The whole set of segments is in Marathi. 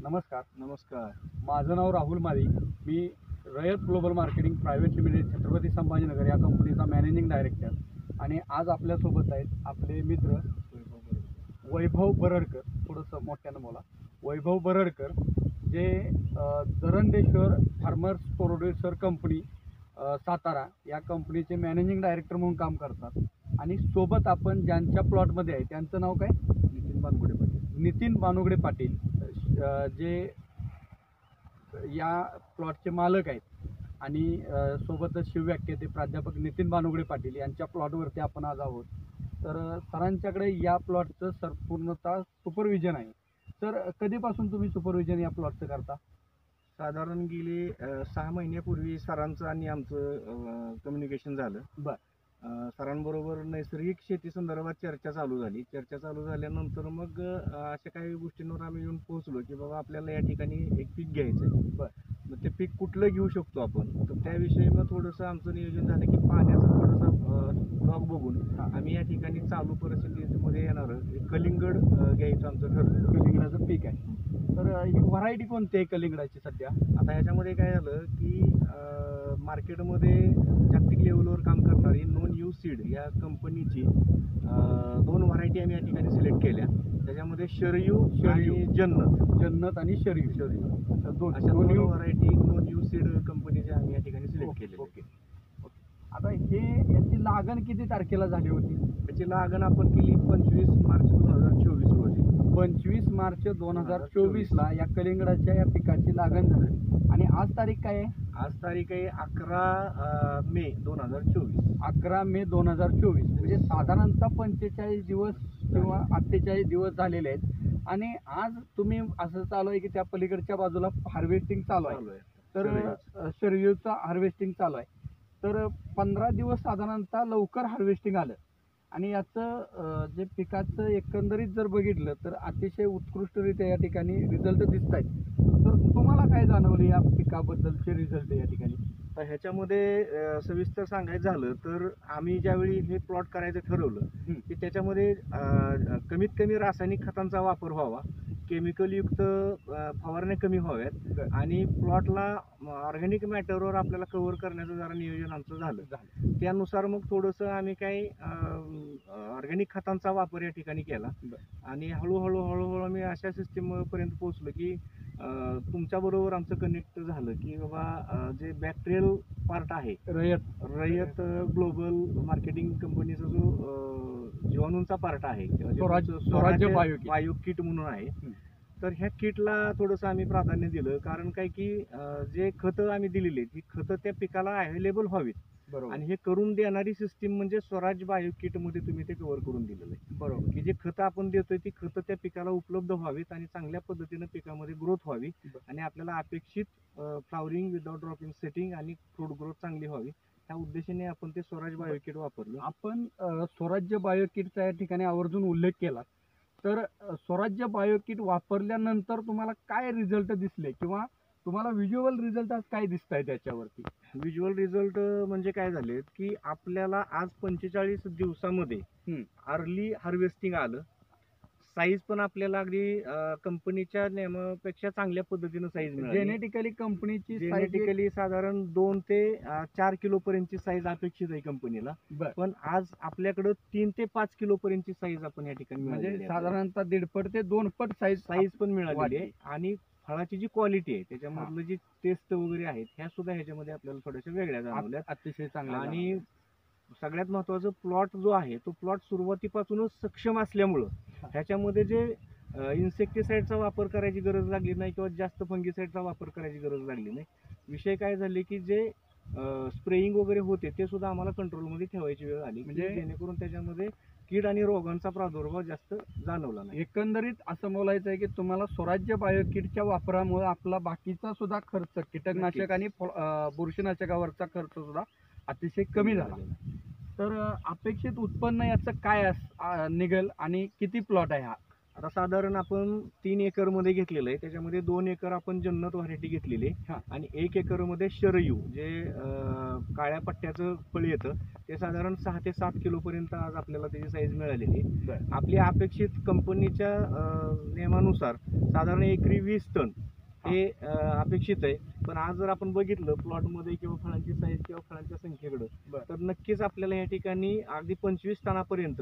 नमस्कार. नमस्कार. माझं नाव राहुल माळी. मी Rayat global marketing private limited Chhatrapati Sambhajinagar या कंपनीचा मॅनेजिंग डायरेक्टर. आणि आज आपल्यासोबत आहेत आपले मित्र वैभव बरडकर. थोडंसं मोठ्यानं बोला. वैभव बरडकर जे दरंडेश्वर फार्मर्स प्रोड्युसर कंपनी सातारा या कंपनीचे मॅनेजिंग डायरेक्टर म्हणून काम करतात. आणि सोबत आपण ज्यांच्या प्लॉटमध्ये आहे त्यांचं नाव काय? नितीन बानगुडे पाटील. नितीन बानुगडे पाटील जे या प्लॉटचे मालक आहेत. आणि सोबतच शिवव्याख्याते प्राध्यापक नितीन बानुगडे पाटील यांच्या प्लॉटवरती आपण आज आहोत. तर सरांच्याकडे या प्लॉटचं संपूर्णतः सुपरविजन आहे. तर कधीपासून तुम्ही सुपरविजन या प्लॉटचं करता? साधारण गेले 6 महिन्यापूर्वी सरांचं आणि आमचं कम्युनिकेशन झालं. बरं. सरांबरोबर नैसर्गिक शेती संदर्भात चर्चा चालू झाली. चर्चा चालू झाल्यानंतर मग अशा काही गोष्टींवर आम्ही येऊन पोहोचलो की बाबा आपल्याला या ठिकाणी एक पीक घ्यायचं आहे. बरं. मग ते पीक कुठलं घेऊ शकतो आपण, तर त्याविषयी मग थोडंसं आमचं नियोजन झालं की पाण्याचं थोडंसं ब्लॉग बघून आम्ही या ठिकाणी चालू परिस्थितीमध्ये येणारं एक कलिंगड घ्यायचं आमचं ठरलं. कलिंगडाचं पीक आहे. तर ही व्हरायटी कोणती आहे कलिंगडाची सध्या? आता ह्याच्यामध्ये काय झालं की मार्केटमध्ये जागतिक लेवलवर काम करणारी नोन यू सीड या कंपनीची 2 व्हरायटी आम्ही या ठिकाणी सिलेक्ट केल्या. त्याच्यामध्ये शरयू आणि जन्नत आणि शरयू अशा दोन दोन व्हरायटी नोन यू सीड कंपनीच्या आम्ही या ठिकाणी सिलेक्ट केले. ओके. आता याची लागण किती तारखेला झाली होती? त्याची लागण आपण केली 25 मार्च 2024 रोजी. 25 मार्च 2024ला या कलिंगडाच्या या पिकाची लागण झाली. आणि आज तारीख काय आहे? आज तारीख आहे 11 मे 2024. 11 मे 2024. म्हणजे साधारणतः 45 दिवस किंवा 48 दिवस झालेले आहेत. आणि आज तुम्ही असं चालू आहे की त्या पलीकडच्या बाजूला हार्वेस्टिंग चालू आहे. तर शरयूचं हार्वेस्टिंग चालू आहे. तर 15 दिवस साधारणतः लवकर हार्वेस्टिंग आलं. आणि याचं जे पिकाचं एकंदरीत जर बघितलं तर अतिशय उत्कृष्टरित्या या ठिकाणी रिझल्ट दिसत आहेत. तर तुम्हाला काय जाणवले या पिकाबद्दलचे रिझल्ट या ठिकाणी? तर ह्याच्यामध्ये सविस्तर सांगायचं झालं तर आम्ही ज्यावेळी हे प्लॉट करायचं ठरवलं की त्याच्यामध्ये कमीत कमी रासायनिक खतांचा वापर व्हावा, केमिकलयुक्त फवारण्या कमी व्हाव्यात आणि प्लॉटला ऑर्गॅनिक मॅटरवर आपल्याला कव्हर करण्याचं जरा नियोजन आमचं झालं. त्यानुसार मग थोडंसं आम्ही काही ऑर्गॅनिक खतांचा वापर या ठिकाणी केला. आणि हळूहळू आम्ही अशा सिस्टीमपर्यंत पोहोचलो की तुमच्याबरोबर आमचं कनेक्ट झालं की बाबा जे बॅक्टेरियल पार्ट आहे रयत ग्लोबल मार्केटिंग कंपनीचा जो जीवाणूंचा पार्ट आहे, स्वराज्य बायो किट म्हणून आहे. तर ह्या किटला थोडंसं आम्ही प्राधान्य दिलं. कारण काय की जे खतं आम्ही दिलेली आहेत ही खतं त्या पिकाला अवेलेबल व्हावीत. बरोबर. आणि हे करून देणारी सिस्टीम म्हणजे स्वराज बायो किट मध्ये तुम्ही ते कव्हर करून दिलेलं आहे. बरोबर. की जे खतं आपण देतोय ती खतं त्या पिकाला उपलब्ध व्हावीत आणि चांगल्या पद्धतीनं पिकामध्ये ग्रोथ व्हावी आणि आपल्याला अपेक्षित फ्लावरिंग विदाउट ड्रॉपिंग सेटिंग आणि फ्रूट ग्रोथ चांगली व्हावी त्या उद्देशाने आपण ते स्वराज बायो किट वापरलं. आपण स्वराज्य बायो किटचा या ठिकाणी आवर्जून उल्लेख केला. तर स्वराज्य बायो किट वापरल्यानंतर तुम्हाला काय रिझल्ट दिसले किंवा तुम्हाला व्हिज्युअल रिझल्ट आज काय दिसत आहे त्याच्यावरती? व्हिज्युअल रिझल्ट म्हणजे काय झाले की आपल्याला आज 45 दिवसामध्ये अर्ली हार्वेस्टिंग आलं. साईज पण आपल्याला अगदी कंपनीच्या नियमापेक्षा चांगल्या पद्धतीनं साईज मिळाली. जेनेटिकली साधारण 2 ते 4 किलो पर्यंतची साईज अपेक्षित आहे कंपनीला. पण आज आपल्याकडे 3 ते 5 किलो पर्यंतची साईज आपण या ठिकाणी म्हणजे साधारणतः 1.5 पट ते 2 पट साईज पण मिळाली आहे. आणि फळाची जी क्वालिटी आहे त्याच्यामधलं जी टेस्ट वगैरे आहेत ह्या सुद्धा ह्याच्यामध्ये आपल्याला थोड्याशा वेगळ्या जाणवल्या. अतिशय चांगल्या. आणि सगळ्यात महत्वाचं प्लॉट जो आहे तो प्लॉट सुरुवातीपासूनच सक्षम असल्यामुळं ह्याच्यामध्ये जे इन्सेक्टिसाइडचा वापर करायची गरज लागली नाही किंवा जास्त फंगिसाइडचा वापर करायची गरज लागली नाही. विषय काय झाले की जे स्प्रेइंग वगैरे होते ते सुद्धा आम्हाला कंट्रोलमध्ये ठेवायची वेळ आली. म्हणजे जेणेकरून त्याच्यामध्ये कीड आणि रोगांचा प्रादुर्भाव जास्त जाणवला नाही. एकंदरीत असं बोलायचं आहे की तुम्हाला स्वराज्य बायो किटच्या वापरामुळे आपला बाकीचा सुद्धा खर्च कीटकनाशक आणि बुरशीनाशकावरचा खर्च सुद्धा अतिशय कमी झाला. तर अपेक्षित उत्पन्न याचं काय निघेल आणि किती प्लॉट आहे हा? आता साधारण आपण 3 एकर मध्ये घेतलेलं आहे. त्याच्यामध्ये 2 एकर आपण जन्नत व्हरायटी घेतलेली आहे हा. आणि 1 एकर मध्ये शरयू जे काळ्या पट्ट्याचं फळ येतं ते साधारण 6 ते 7 किलो पर्यंत आज आपल्याला त्याची साईज मिळालेली आहे. बरं. आपली अपेक्षित कंपनीच्या नियमानुसार साधारण एकरी 20 टन हे अपेक्षित आहे. पण आज जर आपण बघितलं प्लॉटमध्ये किंवा फळांची साईज किंवा फळांच्या संख्येकडे बरं. तर नक्कीच आपल्याला या ठिकाणी अगदी 25 टनापर्यंत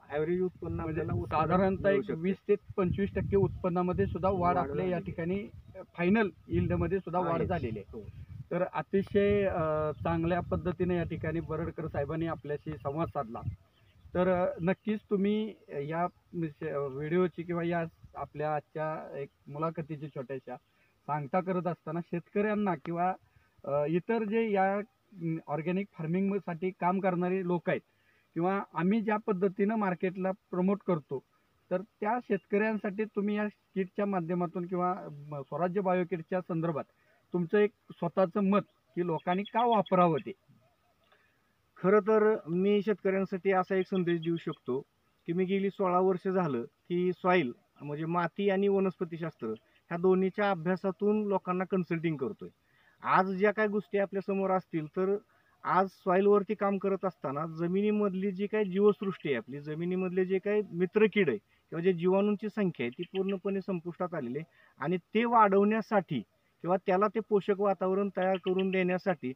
ॲव्हरेज उत्पन्न म्हणजे आपल्याला साधारणतः मिळू एक शकतं. 20 ते 25% उत्पन्नामध्ये सुद्धा वाढ वाढ आपल्या या झालेली. ठिकाणी फायनल यील्ड मध्ये सुद्धा वाढ आहेच. झालेली आहे. हो. तर अतिशय चांगल्या पद्धतीने या ठिकाणी बरडकर साहेबांनी आपल्याशी संवाद साधला. तर नक्कीच तुम्ही या व्हिडिओची किंवा या आपल्या आजच्या एक मुलाखतीची छोट्याशा सांगता करत असताना शेतकऱ्यांना किंवा इतर जे या ऑर्गॅनिक फार्मिंगसाठी काम करणारे लोक आहेत किंवा आम्ही ज्या पद्धतीनं मार्केटला प्रमोट करतो तर त्या शेतकऱ्यांसाठी तुम्ही या किटच्या माध्यमातून किंवा स्वराज्य बायोकिटच्या संदर्भात तुमचं एक स्वतःचं मत की लोकांनी का वापरावं ते. खरं तर मी शेतकऱ्यांसाठी असा एक संदेश देऊ शकतो की मी गेली 16 वर्ष झालं की सॉईल म्हणजे माती आणि वनस्पतीशास्त्र ह्या दोन्हीच्या अभ्यासातून लोकांना कन्सल्टिंग करतोय. आज ज्या काही गोष्टी आपल्या समोर असतील तर आज सॉईलवरती काम करत असताना जमिनीमधली जी काही जीवसृष्टी आहे आपली जमिनीमधले जे काही मित्रकीड आहे किंवा जे जीवाणूंची संख्या आहे ती पूर्णपणे संपुष्टात आलेली आहे आणि ते वाढवण्यासाठी किंवा त्याला ते पोषक वातावरण तयार करून देण्यासाठी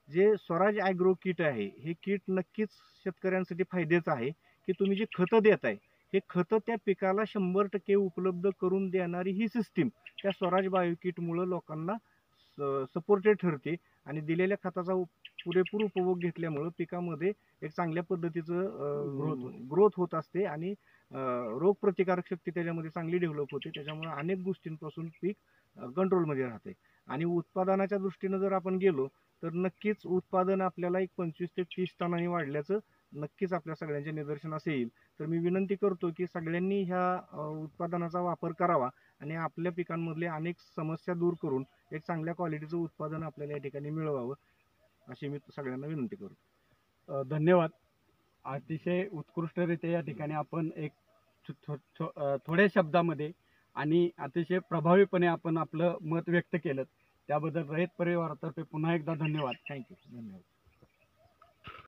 जे स्वराज ॲग्रो किट आहे हे किट नक्कीच शेतकऱ्यांसाठी फायद्याचं आहे की तुम्ही जे खतं देताय हे खतं त्या पिकाला 100% उपलब्ध करून देणारी ही सिस्टीम त्या स्वराज बायो किटमुळं लोकांना सपोर्टेड ठरते आणि दिलेल्या खताचा पुरेपूर उपभोग घेतल्यामुळं पिकामध्ये एक चांगल्या पद्धतीचं ग्रोथ होत असते आणि रोगप्रतिकारक शक्ती त्याच्यामध्ये चांगली डेव्हलप होते. त्याच्यामुळे अनेक गोष्टींपासून पीक कंट्रोलमध्ये राहते आणि उत्पादनाच्या दृष्टीनं जर आपण गेलो तर नक्कीच उत्पादन आपल्याला एक 25 ते 30 टनांनी वाढल्याचं नक्कीच आपल्या सगळ्यांच्या निदर्शनास येईल. तर मी विनंती करतो की सगळ्यांनी ह्या उत्पादनाचा वापर करावा आणि आपल्या पिकांमधले अनेक समस्या दूर करून एक चांगल्या क्वालिटीचं उत्पादन आपल्याला या ठिकाणी मिळवावं अशी मी सगळ्यांना विनंती करतो. धन्यवाद. अतिशय उत्कृष्टरित्या या ठिकाणी आपण एक थोड्या शब्दामध्ये आणि अतिशय प्रभावीपणे आपण आपलं मत व्यक्त केलं त्याबद्दल रयत परिवारातर्फे पुन्हा एकदा धन्यवाद. थँक्यू. धन्यवाद.